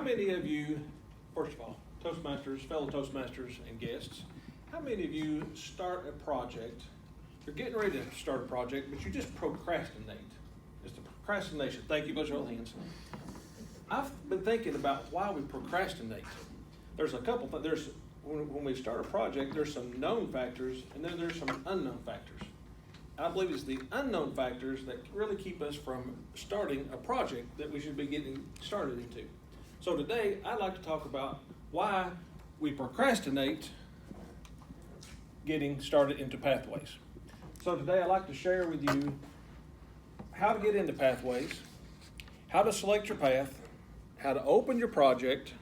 many of you, first of all, Toastmasters, fellow Toastmasters and guests, how many of you start a project, you're getting ready to start a project, but you just procrastinate? It's the procrastination. Thank you, bunch of hands. I've been thinking about why we procrastinate. There's a couple things. When we start a project, there's some known factors, and then there's some unknown factors. I believe it's the unknown factors that really keep us from starting a project that we should be getting started into. So today, I'd like to talk about why we procrastinate getting started into Pathways. So today, I'd like to share with you how to get into Pathways, how to select your path, how to open your project,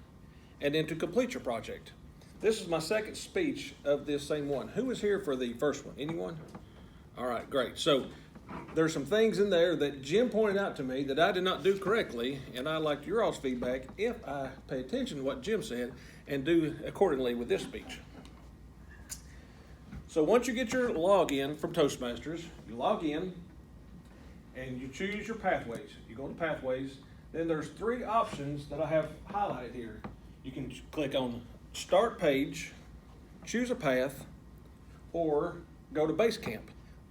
and then to complete your project. This is my second speech of this same one. Who was here for the first one? Anyone? All right, great. So there's some things in there that Jim pointed out to me that I did not do correctly, and I'd like your all's feedback if I pay attention to what Jim said and do accordingly with this speech. So once you get your login from Toastmasters, you log in and you choose your Pathways. You go to Pathways. Then there's three options that I have highlighted here. You can click on Start Page, choose a path, or go to Basecamp.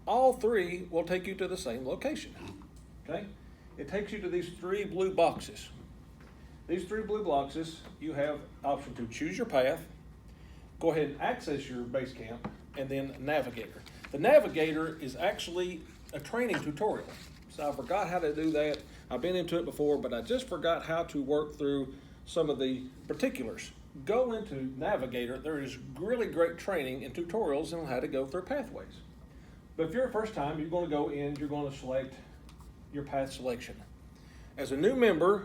All three will take you to the same location. Okay? It takes you to these three blue boxes. These three blue boxes, you have option to choose your path, go ahead and access your Basecamp, and then Navigator. The Navigator is actually a training tutorial. So I forgot how to do that. I've been into it before, but I just forgot how to work through some of the particulars. Go into Navigator. There is really great training and tutorials on how to go through Pathways. But if you're a first time, you're going to go in, you're going to select your path selection. As a new member,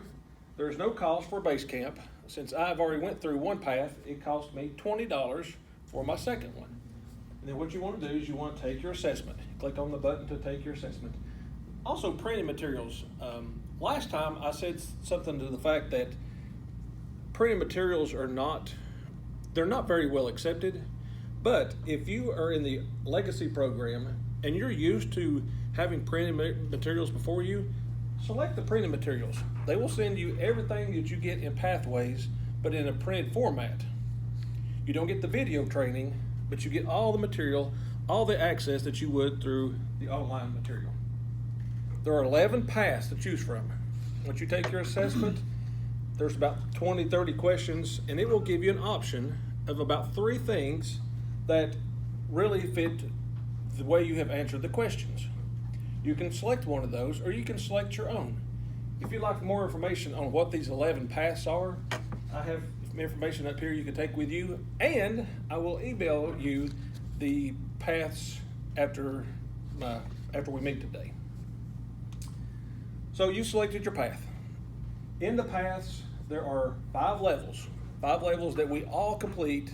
there's no cost for Basecamp. Since I've already went through one path, it cost me $20 for my second one. And then what you want to do is you want to take your assessment. Click on the button to take your assessment. Also, printing materials. Last time I said something to the fact that printing materials they're not very well accepted. But if you are in the legacy program and you're used to having printed materials before you, select the printed materials. They will send you everything that you get in Pathways, but in a printed format. You don't get the video training, but you get all the material, all the access that you would through the online material. There are 11 paths to choose from. Once you take your assessment, there's about 20, 30 questions, and it will give you an option of about 3 things that really fit the way you have answered the questions. You can select one of those, or you can select your own. If you'd like more information on what these 11 paths are, I have information up here you can take with you, and I will email you the paths after we meet today. So you selected your path. In the paths, there are 5 levels that we all complete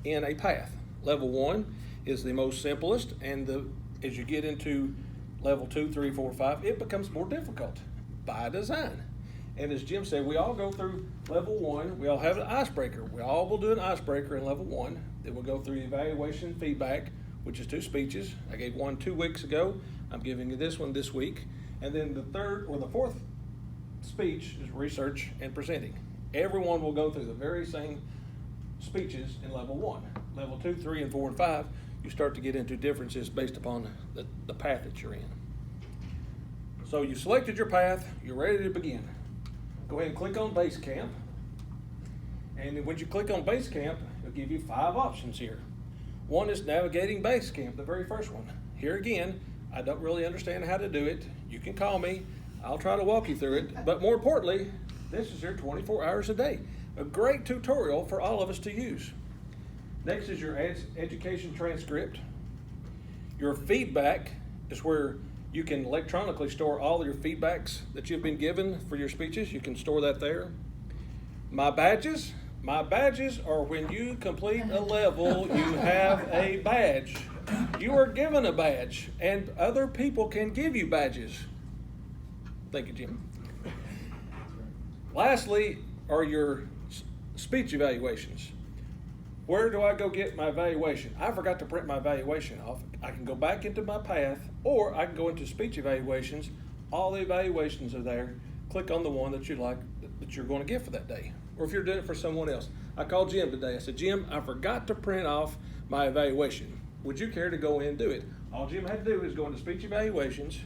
in a path. Level 1 is the most simplest, and as you get into level 2, 3, 4, 5, it becomes more difficult by design. And as Jim said, we all go through level 1. We all have an icebreaker. We all will do an icebreaker in level 1. Then we'll go through evaluation feedback, which is 2 speeches. I gave one 2 weeks ago. I'm giving you this one this week. And then the third or the fourth speech is research and presenting. Everyone will go through the very same speeches in level 1. Level 2, 3, and 4, and 5, you start to get into differences based upon the path that you're in. So you selected your path, you're ready to begin. Go ahead and click on Basecamp. And when you click on Basecamp, it'll give you 5 options here. One is navigating Basecamp, the very first one. Here again, I don't really understand how to do it. You can call me. I'll try to walk you through it. But more importantly, this is here 24 hours a day. A great tutorial for all of us to use. Next is your education transcript. Your feedback is where you can electronically store all your feedbacks that you've been given for your speeches. You can store that there. My badges are when you complete a level, you have a badge. You are given a badge, and other people can give you badges. Thank you, Jim. Lastly are your speech evaluations. Where do I go get my evaluation? I forgot to print my evaluation off. I can go back into my path, or I can go into speech evaluations. All the evaluations are there. Click on the one that you like, that you're going to get for that day. or if you're doing it for someone else. I called Jim today. I said, Jim, I forgot to print off my evaluation. Would you care to go in and do it? All Jim had to do is go into speech evaluations.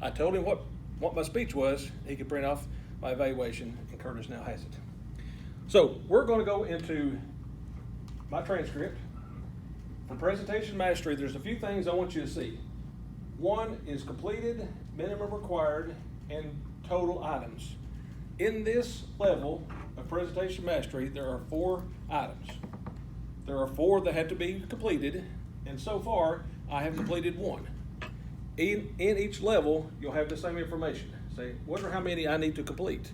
I told him what my speech was. He could print off my evaluation, and Curtis now has it. So we're going to go into my transcript. For presentation mastery, there's a few things I want you to see. One is completed, minimum required, and total items. In this level of presentation mastery, there are 4 items. There are 4 that have to be completed, and so far, I have completed 1. In each level, you'll have the same information. Say, wonder how many I need to complete.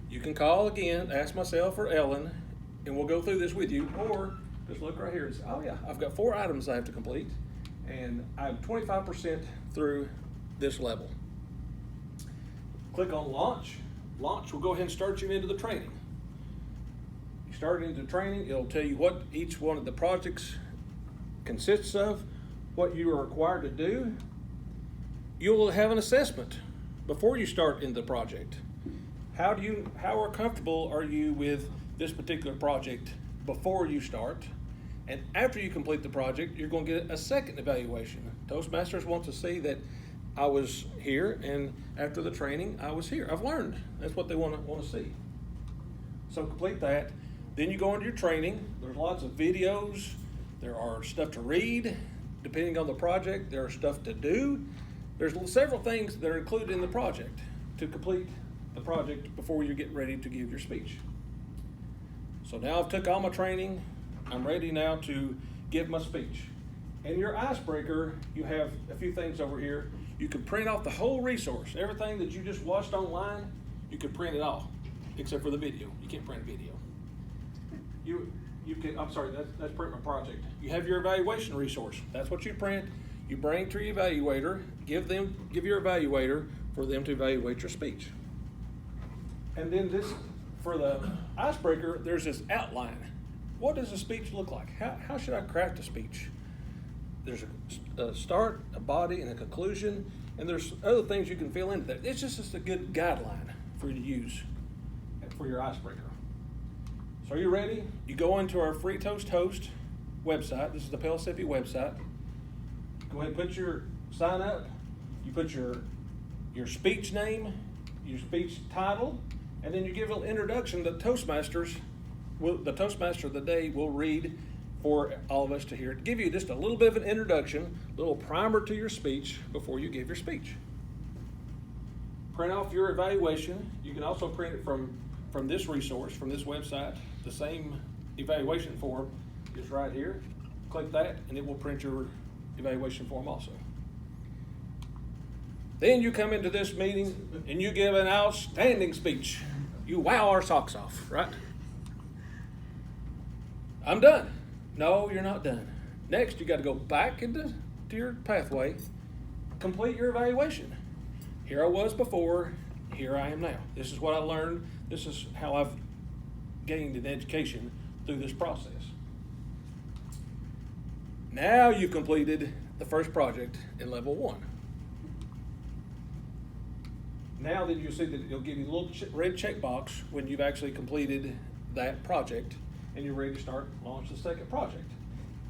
You can call again, ask myself or Ellen, and we'll go through this with you, or just look right here and say, oh yeah, I've got 4 items I have to complete, and I'm 25% through this level. Click on Launch. Launch will go ahead and start you into the training. You start into the training, it'll tell you what each one of the projects consists of, what you are required to do. You'll have an assessment before you start in the project. How comfortable are you with this particular project before you start? And after you complete the project, you're going to get a second evaluation. Toastmasters want to see that I was here, and after the training, I was here. I've learned. That's what they want to see. So complete that. Then you go into your training. There's lots of videos. There are stuff to read. Depending on the project, there are stuff to do. There's several things that are included in the project to complete the project before you get ready to give your speech. So now I've took all my training. I'm ready now to give my speech. In your icebreaker, you have a few things over here. You can print off the whole resource. Everything that you just watched online, you can print it off, except for the video. You can't print a video. You can, I'm sorry, that's print my project. You have your evaluation resource. That's what you print. You bring to your evaluator, give your evaluator for them to evaluate your speech. And then this, for the icebreaker, there's this outline. What does a speech look like? How should I craft a speech? There's a start, a body, and a conclusion, and there's other things you can fill into that. It's just a good guideline for you to use for your icebreaker. So are you ready? You go into our Free Toast Host website. This is the Pellissippi website. Go ahead and put your sign up. You put your speech name, your speech title, and then you give a little introduction that the Toastmaster of the day will read for all of us to hear. Give you just a little bit of an introduction, a little primer to your speech before you give your speech. Print off your evaluation. You can also print it from this resource, from this website. The same evaluation form is right here. Click that and it will print your evaluation form also. Then you come into this meeting and you give an outstanding speech. You wow our socks off, right? I'm done. No, you're not done. Next, you got to go back into your pathway, complete your evaluation. Here I was before, here I am now. This is what I learned. This is how I've gained an education through this process. Now you've completed the first project in level 1. Now that you see that it'll give you a little red check box when you've actually completed that project and you're ready to launch the second project.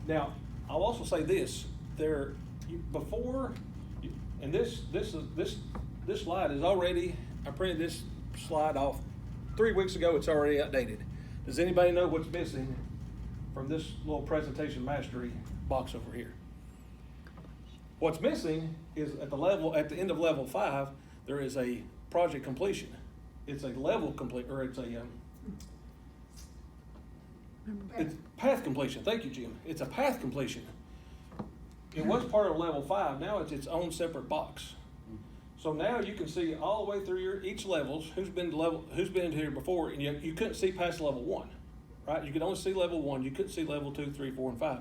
Now, I'll also say this: this slide is already. I printed this slide off 3 weeks ago. It's already outdated. Does anybody know what's missing from this little presentation mastery box over here? What's missing is at the end of level 5, there is a project completion. It's a level complete, or it's path completion. Thank you, Jim. It's a path completion. It was part of level 5. Now it's its own separate box. So now you can see all the way through each levels who's been here before, and you couldn't see past level 1, right? You could only see level 1. You couldn't see level 2, 3, 4, and 5.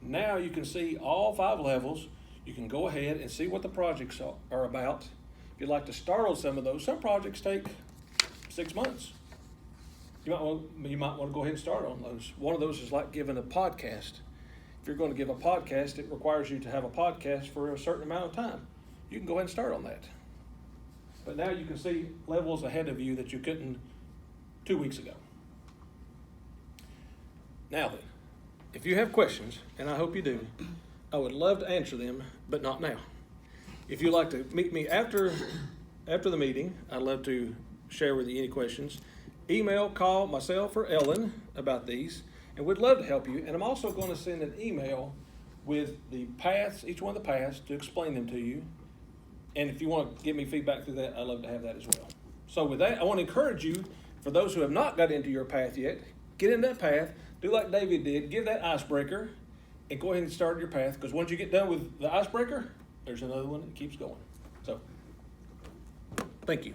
Now you can see all 5 levels. You can go ahead and see what the projects are about. If you'd like to start on some of those, some projects take 6 months. You might want to go ahead and start on those. One of those is like giving a podcast. If you're going to give a podcast, it requires you to have a podcast for a certain amount of time. You can go ahead and start on that. But now you can see levels ahead of you that you couldn't 2 weeks ago. Now then, if you have questions, and I hope you do, I would love to answer them, but not now. If you'd like to meet me after the meeting, I'd love to share with you any questions. Email, call myself or Ellen about these, and we'd love to help you. And I'm also going to send an email with the paths, each one of the paths, to explain them to you. And if you want to give me feedback through that, I'd love to have that as well. So with that, I want to encourage you, for those who have not got into your path yet, get in that path, do like David did, give that icebreaker, and go ahead and start your path, because once you get done with the icebreaker, there's another one that keeps going. So, thank you.